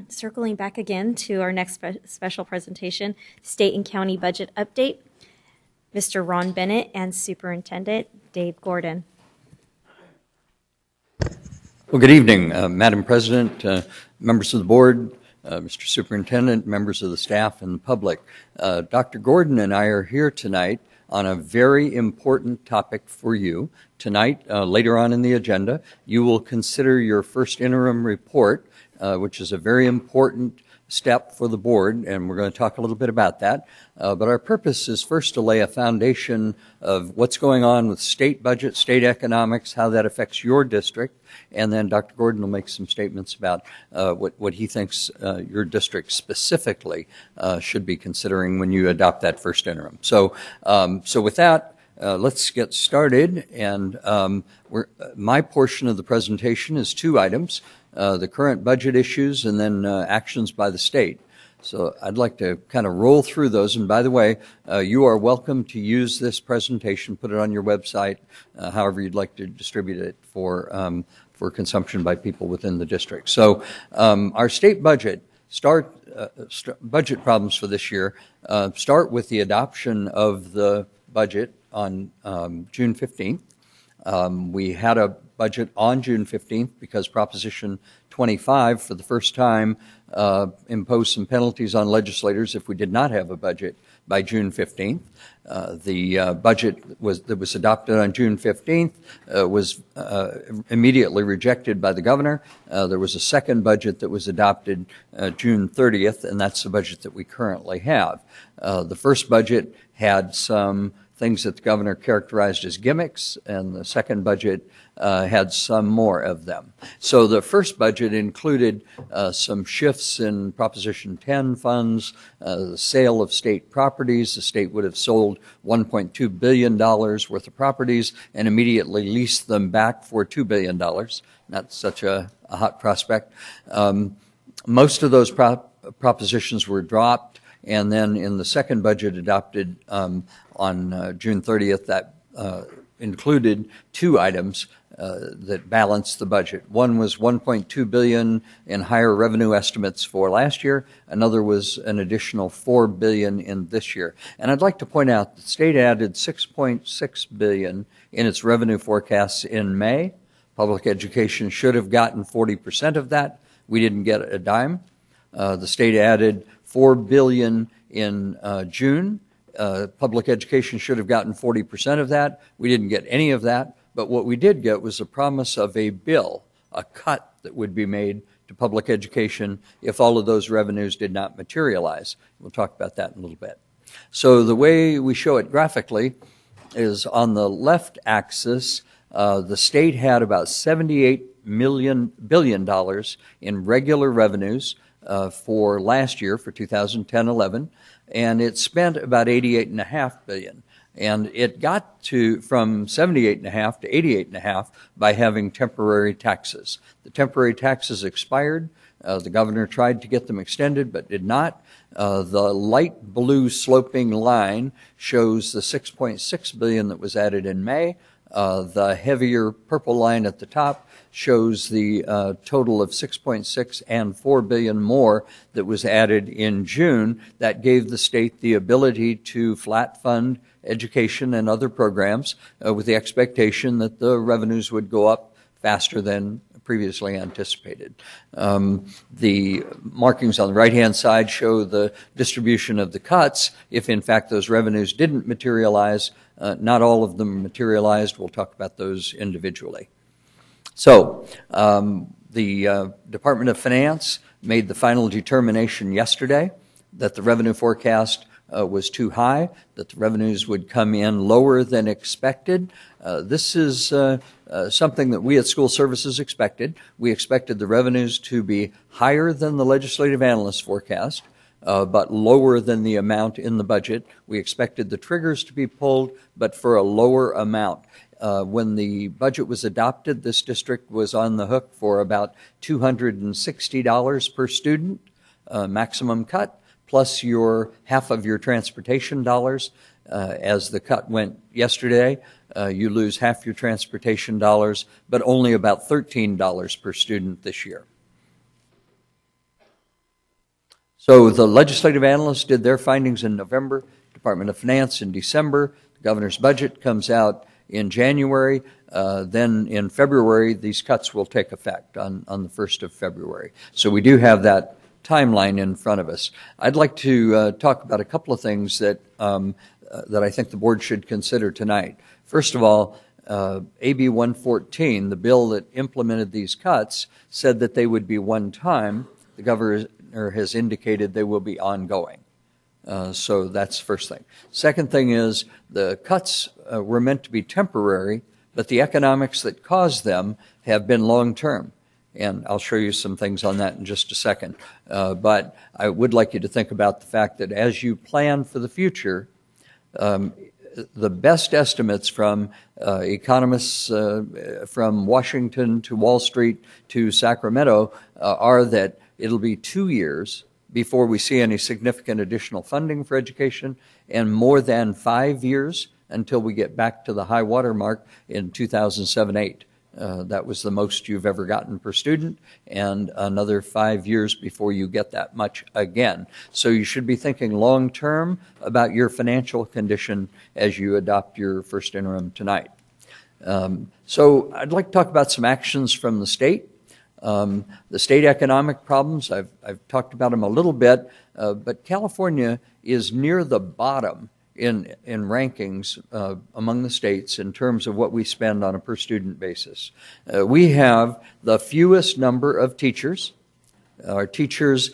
Circling back again to our next special presentation, State and County Budget Update, Mr. Ron Bennett and Superintendent Dave Gordon. Well, good evening, Madam President, members of the board, Mr. Superintendent, members of the staff, and the public. Dr. Gordon and I are here tonight on a very important topic for you. Tonight, later on in the agenda, you will consider your first interim report, which is a very important step for the board, and we're going to talk a little bit about that. But our purpose is first to lay a foundation of what's going on with state budget, state economics, how that affects your district, and then Dr. Gordon will make some statements about what he thinks your district specifically should be considering when you adopt that first interim. So with that, let's get started, and my portion of the presentation is 2 items. The current budget issues and then actions by the state. So I'd like to kind of roll through those. And by the way, you are welcome to use this presentation, put it on your website, however you'd like to distribute it for consumption by people within the district. So our state budget budget problems for this year start with the adoption of the budget on June 15th. We had a budget on June 15th because Proposition 25 for the first time imposed some penalties on legislators if we did not have a budget by June 15th. The budget that was adopted on June 15th was immediately rejected by the governor. There was a second budget that was adopted June 30th, and that's the budget that we currently have. The first budget had some things that the governor characterized as gimmicks, and the second budget had some more of them. So the first budget included some shifts in Proposition 10 funds, the sale of state properties. The state would have sold $1.2 billion worth of properties and immediately leased them back for $2 billion. Not such a hot prospect. Most of those propositions were dropped, and then in the second budget adopted on June 30th, that included 2 items that balanced the budget. One was $1.2 billion in higher revenue estimates for last year. Another was an additional $4 billion in this year. And I'd like to point out the state added $6.6 billion in its revenue forecasts in May. Public education should have gotten 40% of that. We didn't get a dime. The state added $4 billion in June. Public education should have gotten 40% of that. We didn't get any of that. But what we did get was a promise of a bill, a cut that would be made to public education if all of those revenues did not materialize. We'll talk about that in a little bit. So the way we show it graphically is on the left axis, the state had about $78 billion in regular revenues for last year, for 2010-11, and it spent about $88.5 billion. And it got to from 78.5 to 88.5 by having temporary taxes. The temporary taxes expired. The governor tried to get them extended, but did not. The light blue sloping line shows the $6.6 billion that was added in May. The heavier purple line at the top shows the total of 6.6 and $4 billion more that was added in June. That gave the state the ability to flat fund education and other programs with the expectation that the revenues would go up faster than previously anticipated. The markings on the right-hand side show the distribution of the cuts if, in fact, those revenues didn't materialize. Not all of them materialized. We'll talk about those individually. So the Department of Finance made the final determination yesterday that the revenue forecast was too high, that the revenues would come in lower than expected. This is something that we at School Services expected. We expected the revenues to be higher than the legislative analyst forecast, but lower than the amount in the budget. We expected the triggers to be pulled, but for a lower amount. When the budget was adopted, this district was on the hook for about $260 per student, maximum cut, plus half of your transportation dollars. As the cut went yesterday, you lose half your transportation dollars, but only about $13 per student this year. So the legislative analysts did their findings in November, Department of Finance in December, the governor's budget comes out in January, then in February these cuts will take effect on the 1st of February. So we do have that timeline in front of us. I'd like to talk about a couple of things that I think the board should consider tonight. First of all, AB 114, the bill that implemented these cuts, said that they would be one time. The governor has indicated they will be ongoing. So that's the first thing. Second thing is the cuts were meant to be temporary, but the economics that caused them have been long-term. And I'll show you some things on that in just a second. But I would like you to think about the fact that as you plan for the future, the best estimates from economists from Washington to Wall Street to Sacramento are that it'll be 2 years before we see any significant additional funding for education, and more than 5 years until we get back to the high water mark in 2007-8. That was the most you've ever gotten per student, and another 5 years before you get that much again. So you should be thinking long term about your financial condition as you adopt your first interim tonight. So I'd like to talk about some actions from the state. The state economic problems, I've talked about them a little bit, but California is near the bottom in rankings among the states in terms of what we spend on a per student basis. We have the fewest number of teachers. Our teachers'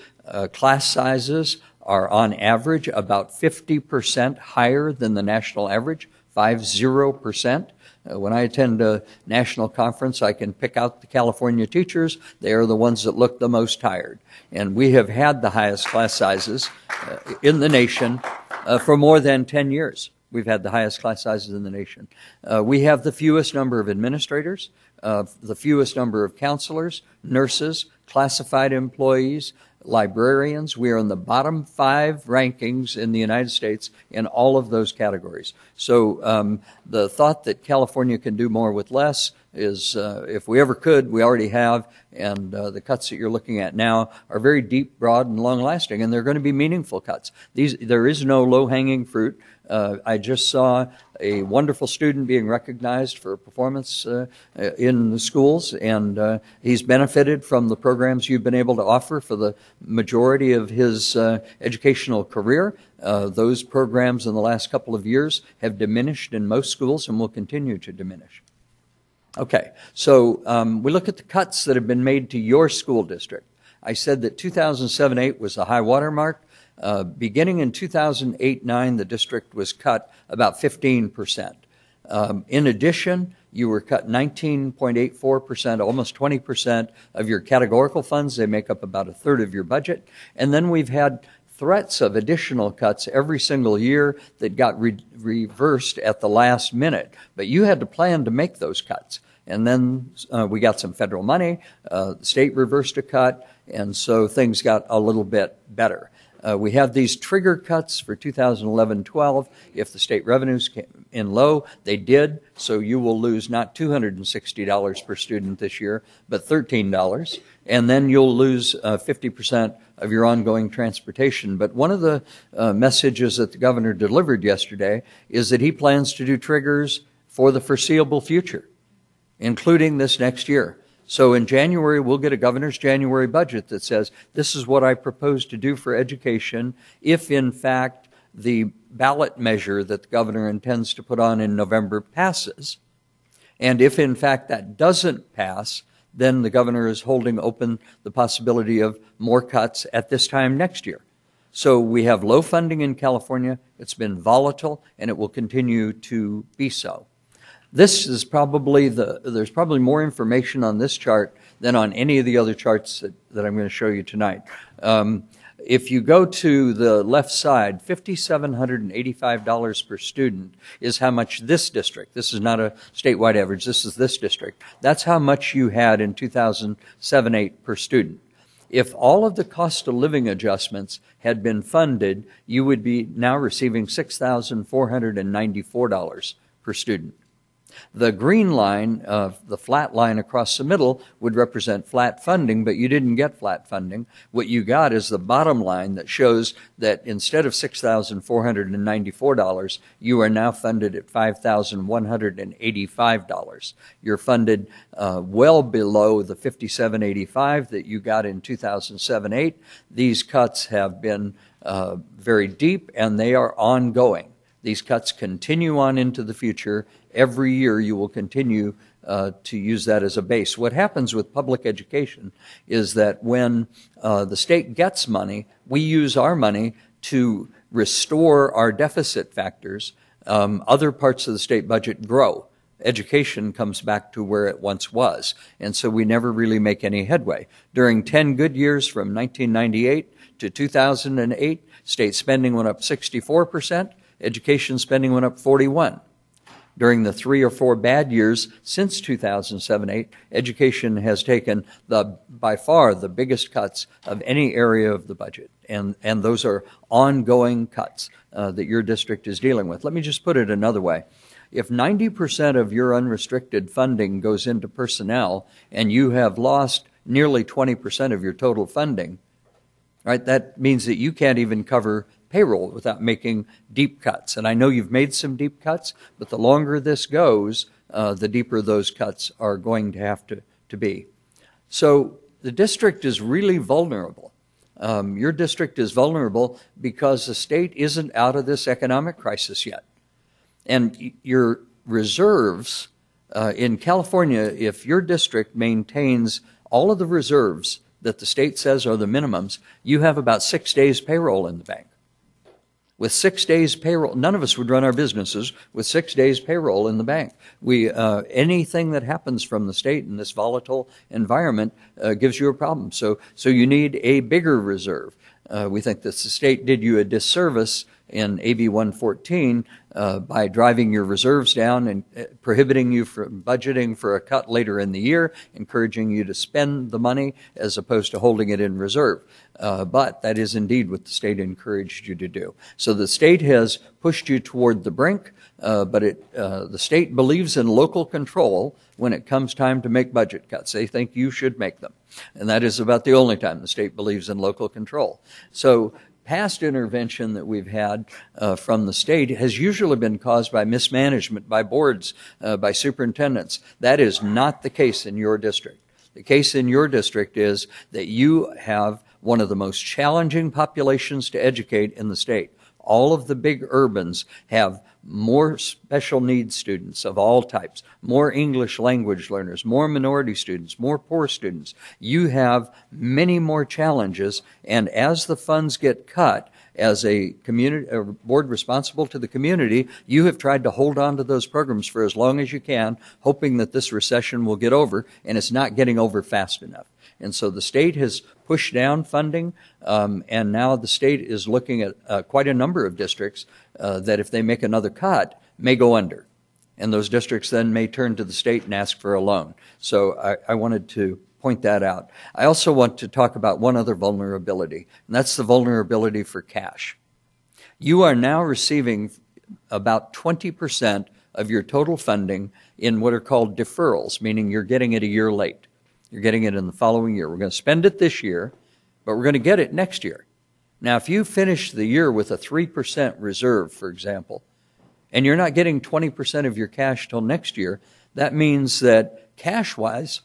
class sizes are on average about 50% higher than the national average, 50%. When I attend a national conference, I can pick out the California teachers. They are the ones that look the most tired. And we have had the highest class sizes in the nation for more than 10 years. We've had the highest class sizes in the nation. We have the fewest number of administrators, the fewest number of counselors, nurses, classified employees, librarians. We are in the bottom 5 rankings in the United States in all of those categories. So the thought that California can do more with less is, if we ever could, we already have, and the cuts that you're looking at now are very deep, broad, and long-lasting, and they're going to be meaningful cuts. There is no low-hanging fruit. I just saw a wonderful student being recognized for performance in the schools, and he's benefited from the programs you've been able to offer for the majority of his educational career. Those programs in the last couple of years have diminished in most schools and will continue to diminish. Okay, so we look at the cuts that have been made to your school district. I said that 2007-8 was the high water mark. Beginning in 2008-9, the district was cut about 15%. In addition, you were cut 19.84%, almost 20% of your categorical funds. They make up about a third of your budget. And then we've had threats of additional cuts every single year that got reversed at the last minute. But you had to plan to make those cuts. And then we got some federal money, the state reversed a cut, and so things got a little bit better. We have these trigger cuts for 2011-12. If the state revenues came in low, they did, so you will lose not $260 per student this year, but $13. And then you'll lose 50% of your ongoing transportation. But one of the messages that the governor delivered yesterday is that he plans to do triggers for the foreseeable future, including this next year. So in January, we'll get a governor's January budget that says, this is what I propose to do for education if, in fact, the ballot measure that the governor intends to put on in November passes. And if, in fact, that doesn't pass, then the governor is holding open the possibility of more cuts at this time next year. So we have low funding in California. It's been volatile, and it will continue to be so. This is probably there's probably more information on this chart than on any of the other charts that I'm going to show you tonight. If you go to the left side, $5,785 per student is how much this district, this is not a statewide average, this is this district, that's how much you had in 2007-8 per student. If all of the cost of living adjustments had been funded, you would be now receiving $6,494 per student. The green line, the flat line across the middle, would represent flat funding, but you didn't get flat funding. What you got is the bottom line that shows that instead of $6,494, you are now funded at $5,185. You're funded well below the $5,785 that you got in 2007-8. These cuts have been very deep, and they are ongoing. These cuts continue on into the future. Every year you will continue to use that as a base. What happens with public education is that when the state gets money, we use our money to restore our deficit factors. Other parts of the state budget grow. Education comes back to where it once was, and so we never really make any headway. During 10 good years from 1998 to 2008, state spending went up 64%, education spending went up 41%. During the 3 or 4 bad years since 2007-8, education has taken by far the biggest cuts of any area of the budget, and those are ongoing cuts that your district is dealing with. Let me just put it another way. If 90% of your unrestricted funding goes into personnel and you have lost nearly 20% of your total funding, right, that means that you can't even cover payroll without making deep cuts. And I know you've made some deep cuts, but the longer this goes, the deeper those cuts are going to have to be. So the district is really vulnerable. Your district is vulnerable because the state isn't out of this economic crisis yet. And your reserves in California, if your district maintains all of the reserves that the state says are the minimums, you have about 6 days payroll in the bank. With 6 days payroll, none of us would run our businesses with 6 days payroll in the bank. Anything that happens from the state in this volatile environment gives you a problem. So you need a bigger reserve. We think that the state did you a disservice in AB 114 by driving your reserves down and prohibiting you from budgeting for a cut later in the year, encouraging you to spend the money as opposed to holding it in reserve. But that is indeed what the state encouraged you to do. So the state has pushed you toward the brink, but the state believes in local control when it comes time to make budget cuts. They think you should make them. And that is about the only time the state believes in local control. So past intervention that we've had from the state has usually been caused by mismanagement by boards, by superintendents. That is not the case in your district. The case in your district is that you have one of the most challenging populations to educate in the state. All of the big urbans have more special needs students of all types, more English language learners, more minority students, more poor students. You have many more challenges, and as the funds get cut, as a board responsible to the community, you have tried to hold on to those programs for as long as you can, hoping that this recession will get over, and it's not getting over fast enough. And so the state has pushed down funding, and now the state is looking at quite a number of districts that if they make another cut, may go under. And those districts then may turn to the state and ask for a loan. So I wanted to point that out. I also want to talk about one other vulnerability, and that's the vulnerability for cash. You are now receiving about 20% of your total funding in what are called deferrals, meaning you're getting it a year late. You're getting it in the following year. We're going to spend it this year, but we're going to get it next year. Now, if you finish the year with a 3% reserve, for example, and you're not getting 20% of your cash till next year, that means that cash-wise,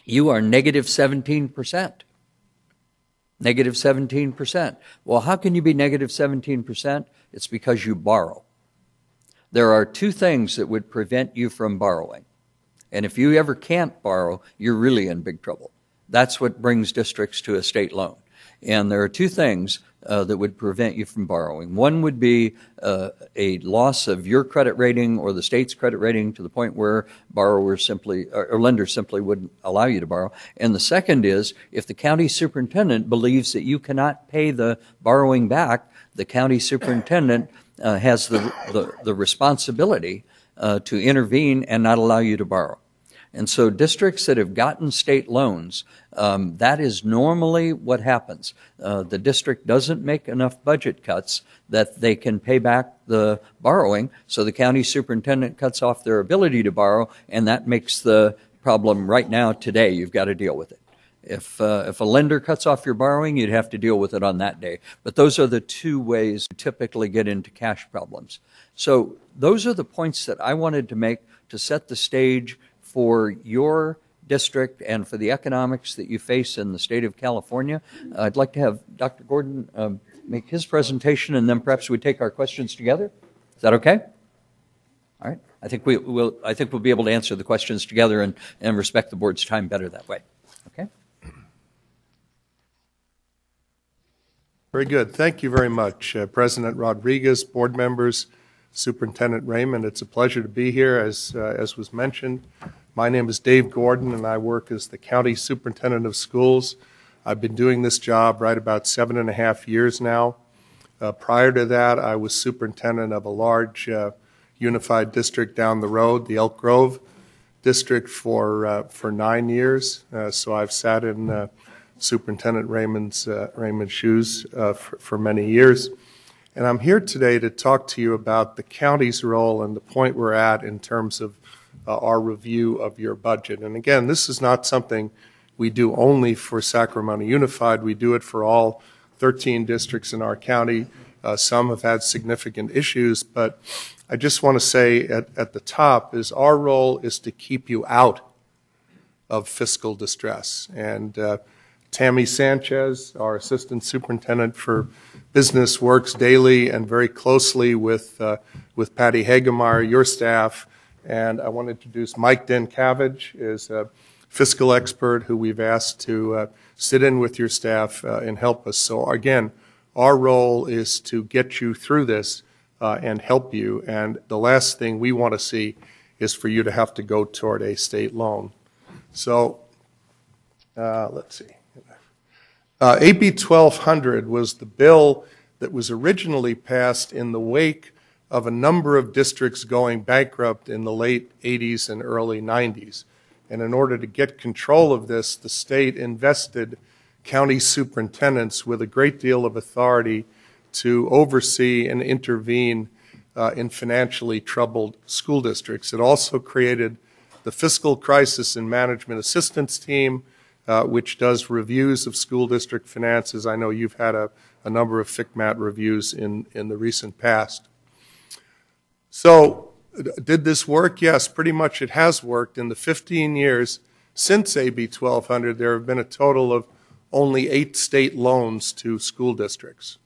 you are negative 17%. Negative 17%. Well, how can you be negative 17%? It's because you borrow. There are two things that would prevent you from borrowing. And if you ever can't borrow, you're really in big trouble. That's what brings districts to a state loan. And there are two things that would prevent you from borrowing. One would be a loss of your credit rating or the state's credit rating to the point where borrowers simply, or lenders simply wouldn't allow you to borrow. And the second is if the county superintendent believes that you cannot pay the borrowing back, the county superintendent has the responsibility to intervene and not allow you to borrow. And so districts that have gotten state loans, that is normally what happens. The district doesn't make enough budget cuts that they can pay back the borrowing, so the county superintendent cuts off their ability to borrow, and that makes the problem right now, today. You've got to deal with it. If a lender cuts off your borrowing, you'd have to deal with it on that day. But those are the two ways you typically get into cash problems. So those are the points that I wanted to make to set the stage for your district and for the economics that you face in the state of California. I'd like to have Dr. Gordon make his presentation, and then perhaps we take our questions together. Is that okay? All right. I think we'll be able to answer the questions together and respect the board's time better that way. Okay. Very good. Thank you very much, President Rodriguez, board members, Superintendent Raymond. It's a pleasure to be here, as was mentioned. My name is Dave Gordon, and I work as the County Superintendent of Schools. I've been doing this job right about 7.5 years now. Prior to that, I was superintendent of a large unified district down the road, the Elk Grove district, for 9 years. So I've sat in Superintendent Raymond's shoes for many years. And I'm here today to talk to you about the county's role and the point we're at in terms of our review of your budget. And again, this is not something we do only for Sacramento Unified. We do it for all 13 districts in our county. Some have had significant issues, but I just want to say at the top is our role is to keep you out of fiscal distress. And Tammy Sanchez, our Assistant Superintendent for Business, works daily and very closely with Patty Hagemeyer, your staff. And I want to introduce Mike Denkavage, is a fiscal expert who we've asked to sit in with your staff and help us. So again, our role is to get you through this and help you. And the last thing we want to see is for you to have to go toward a state loan. So let's see. AB 1200 was the bill that was originally passed in the wake of a number of districts going bankrupt in the late 80s and early 90s. And in order to get control of this, the state invested county superintendents with a great deal of authority to oversee and intervene in financially troubled school districts. It also created the Fiscal Crisis and Management Assistance Team, which does reviews of school district finances. I know you've had a number of FCMAT reviews in the recent past. So did this work? Yes, pretty much it has worked. In the 15 years since AB 1200, there have been a total of only 8 state loans to school districts.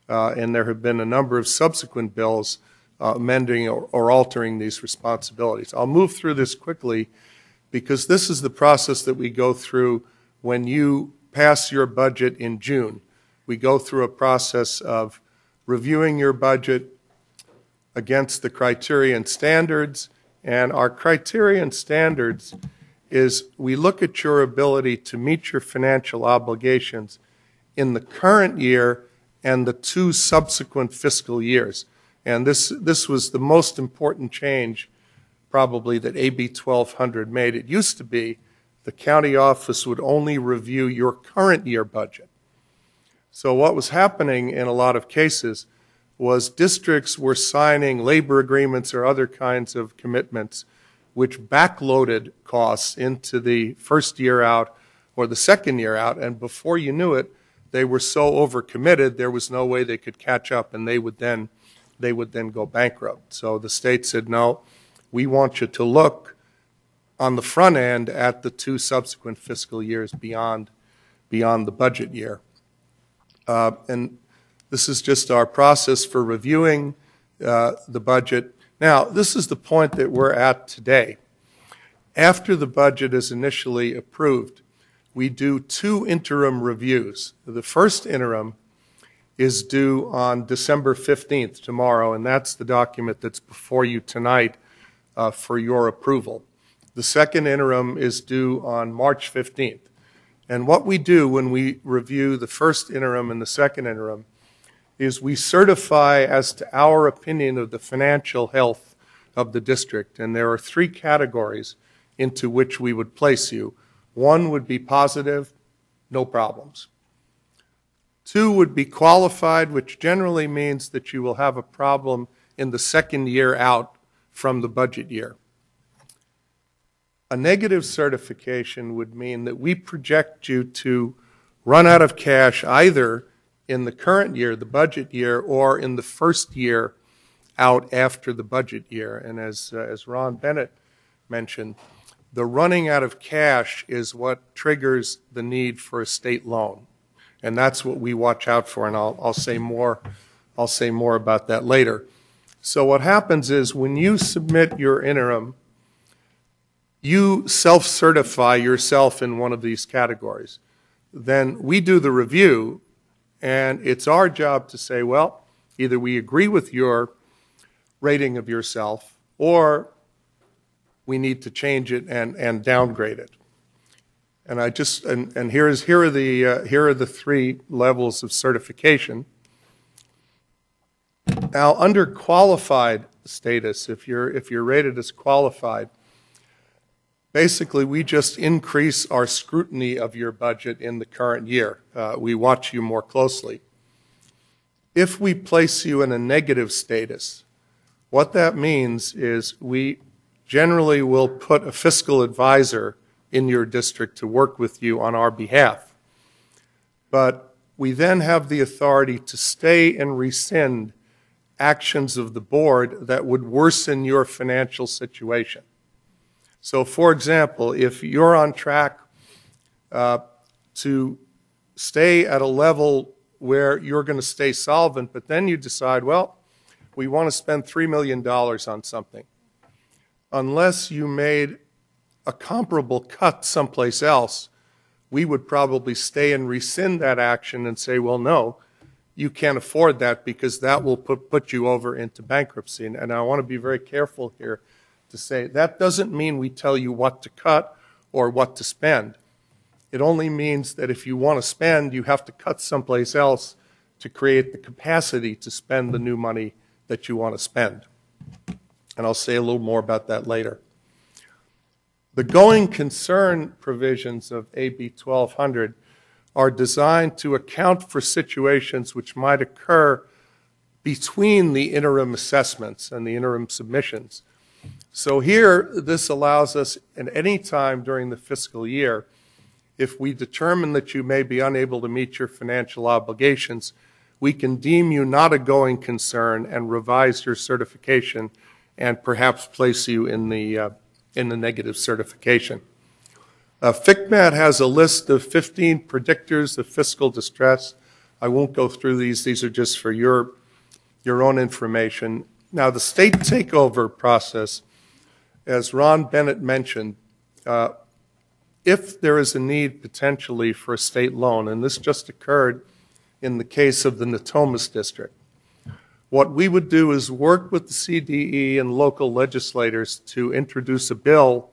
And there have been a number of subsequent bills amending or altering these responsibilities. I'll move through this quickly because this is the process that we go through when you pass your budget in June. We go through a process of reviewing your budget against the criteria and standards, and our criteria and standards is we look at your ability to meet your financial obligations in the current year and the 2 subsequent fiscal years. And this was the most important change probably that AB 1200 made. It used to be the county office would only review your current year budget. So what was happening in a lot of cases was districts were signing labor agreements or other kinds of commitments which backloaded costs into the first year out or the second year out, and before you knew it, they were so overcommitted there was no way they could catch up, and they would then go bankrupt. So the state said, no, we want you to look on the front end at the 2 subsequent fiscal years beyond the budget year. And this is just our process for reviewing the budget. Now, this is the point that we're at today. After the budget is initially approved, we do 2 interim reviews. The first interim is due on December 15th, tomorrow, and that's the document that's before you tonight for your approval. The second interim is due on March 15th. And what we do when we review the first interim and the second interim is we certify as to our opinion of the financial health of the district. And there are 3 categories into which we would place you. One would be positive, no problems. Two would be qualified, which generally means that you will have a problem in the second year out from the budget year. A negative certification would mean that we project you to run out of cash either in the current year, the budget year, or in the first year out after the budget year. And as Ron Bennett mentioned, the running out of cash is what triggers the need for a state loan. And that's what we watch out for, and I'll say more about that later. So what happens is when you submit your interim, you self-certify yourself in one of these categories. Then we do the review, and it's our job to say, well, either we agree with your rating of yourself, or we need to change it and downgrade it. And here are the three levels of certification. Now, under qualified status, if you're rated as qualified, basically we just increase our scrutiny of your budget in the current year. We watch you more closely. If we place you in a negative status, what that means is we generally will put a fiscal advisor in your district to work with you on our behalf. But we then have the authority to stay and rescind actions of the board that would worsen your financial situation. So, for example, if you're on track to stay at a level where you're going to stay solvent, but then you decide, well, we want to spend $3 million on something. Unless you made a comparable cut someplace else, we would probably stay and rescind that action and say, well, no, you can't afford that because that will put you over into bankruptcy. And I want to be very careful here to say that doesn't mean we tell you what to cut or what to spend. It only means that if you want to spend, you have to cut someplace else to create the capacity to spend the new money that you want to spend. And I'll say a little more about that later. The going concern provisions of AB 1200 are designed to account for situations which might occur between the interim assessments and the interim submissions. So here, this allows us at any time during the fiscal year, if we determine that you may be unable to meet your financial obligations, we can deem you not a going concern and revise your certification and perhaps place you in the negative certification. FCMAT has a list of 15 predictors of fiscal distress. I won't go through these. These are just for your own information. Now, the state takeover process, as Ron Bennett mentioned, if there is a need potentially for a state loan, and this just occurred in the case of the Natomas district, what we would do is work with the CDE and local legislators to introduce a bill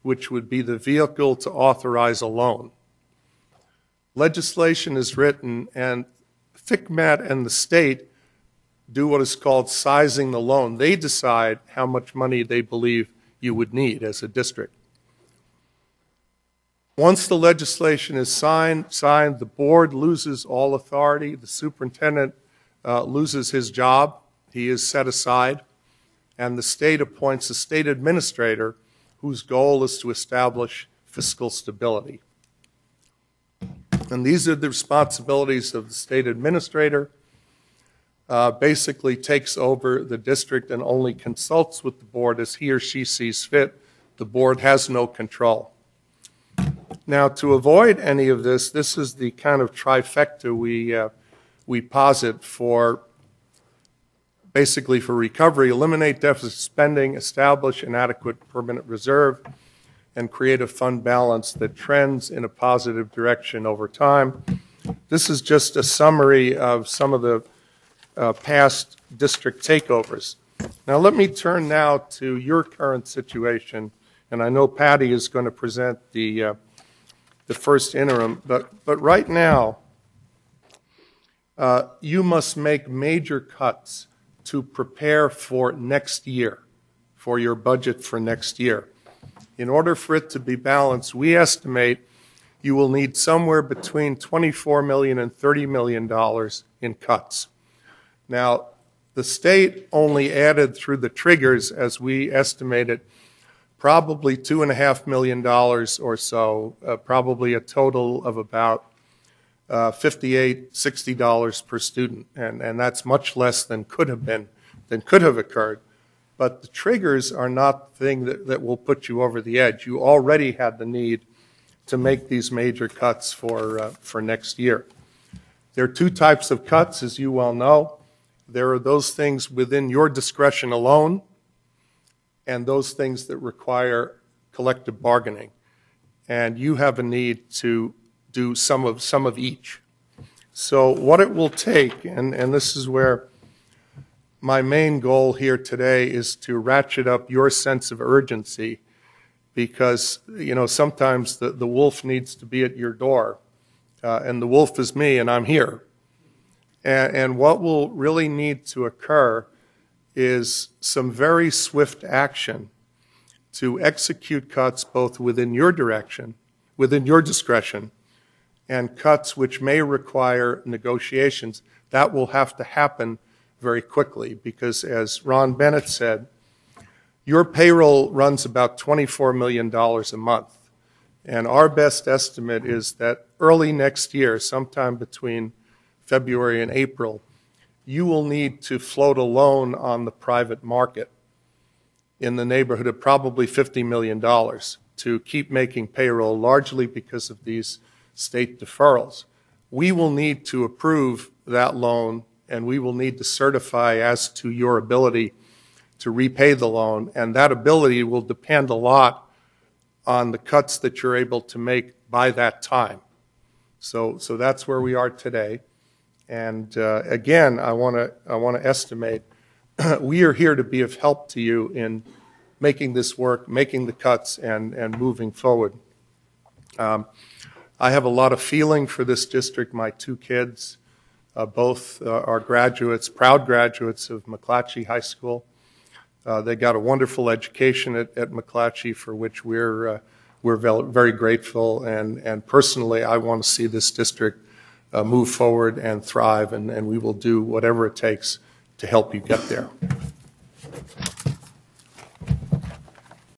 which would be the vehicle to authorize a loan. Legislation is written, and FCMAT and the state do what is called sizing the loan. They decide how much money they believe you would need as a district. Once the legislation is signed, the board loses all authority. The superintendent loses his job. He is set aside. And the state appoints a state administrator whose goal is to establish fiscal stability. And these are the responsibilities of the state administrator. Basically takes over the district and only consults with the board as he or she sees fit. The board has no control. Now, to avoid any of this, this is the kind of trifecta we posit for basically for recovery: eliminate deficit spending, establish an adequate permanent reserve, and create a fund balance that trends in a positive direction over time. This is just a summary of some of the past district takeovers. Now let me turn now to your current situation, and I know Patty is going to present the first interim, but right now you must make major cuts to prepare for next year, for your budget for next year. In order for it to be balanced, we estimate you will need somewhere between $24 million and $30 million in cuts. Now, the state only added through the triggers, as we estimated, probably $2.5 million or so, probably a total of about $58, $60 per student, and that's much less than could have occurred. But the triggers are not the thing that will put you over the edge. You already had the need to make these major cuts for next year. There are two types of cuts, as you well know. There are those things within your discretion alone, and those things that require collective bargaining. And you have a need to do some of each. So what it will take, and this is where my main goal here today is to ratchet up your sense of urgency, because sometimes the wolf needs to be at your door, and the wolf is me, and I'm here. And what will really need to occur is some very swift action to execute cuts both within your discretion, and cuts which may require negotiations. That will have to happen very quickly, because as Ron Bennett said, your payroll runs about $24 million a month. And our best estimate is that early next year, sometime between February and April, you will need to float a loan on the private market in the neighborhood of probably $50 million to keep making payroll, largely because of these state deferrals. We will need to approve that loan, and we will need to certify as to your ability to repay the loan, and that ability will depend a lot on the cuts that you're able to make by that time. So that's where we are today. And again, I want to estimate we are here to be of help to you in making this work, making the cuts, and moving forward. I have a lot of feeling for this district. My two kids, both are graduates, proud graduates of McClatchy High School. They got a wonderful education at McClatchy, for which we're very grateful. And personally, I want to see this district move forward and thrive, and we will do whatever it takes to help you get there.